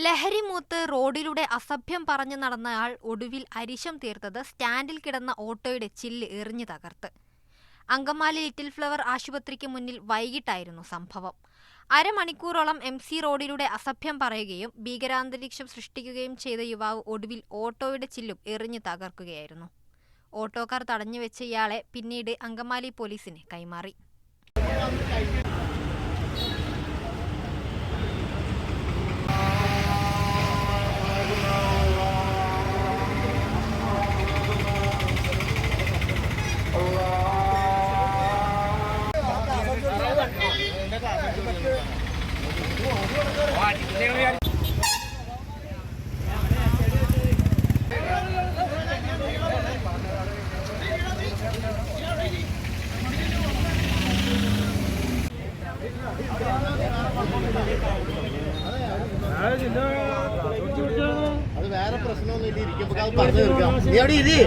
ലഹരിമൂത്ത് റോഡിലൂടെ അസഭ്യം പറഞ്ഞു നടന്നയാൾ ഒടുവിൽ അരിശം തീർത്തത് സ്റ്റാൻഡിൽ കിടന്ന ഓട്ടോയുടെ ചില്ല് എറിഞ്ഞു തകർത്ത്. അങ്കമാലി ലിറ്റിൽ ഫ്ലവർ ആശുപത്രിക്ക് മുന്നിൽ വൈകിട്ടായിരുന്നു സംഭവം. അരമണിക്കൂറോളം MC റോഡിലൂടെ അസഭ്യം പറയുകയും ഭീകരാന്തരീക്ഷം സൃഷ്ടിക്കുകയും ചെയ്ത യുവാവ് ഒടുവിൽ ഓട്ടോയുടെ ചില്ലും എറിഞ്ഞു തകർക്കുകയായിരുന്നു. ഓട്ടോക്കാർ തടഞ്ഞുവെച്ച ഇയാളെ പിന്നീട് അങ്കമാലി പോലീസിന് കൈമാറി. അത് വേറെ പ്രശ്നമൊന്നും ഇല്ല, ഇരിക്കുമ്പോ അത് പറഞ്ഞു തീർക്കാം. നീ അവിടെ ഇരി.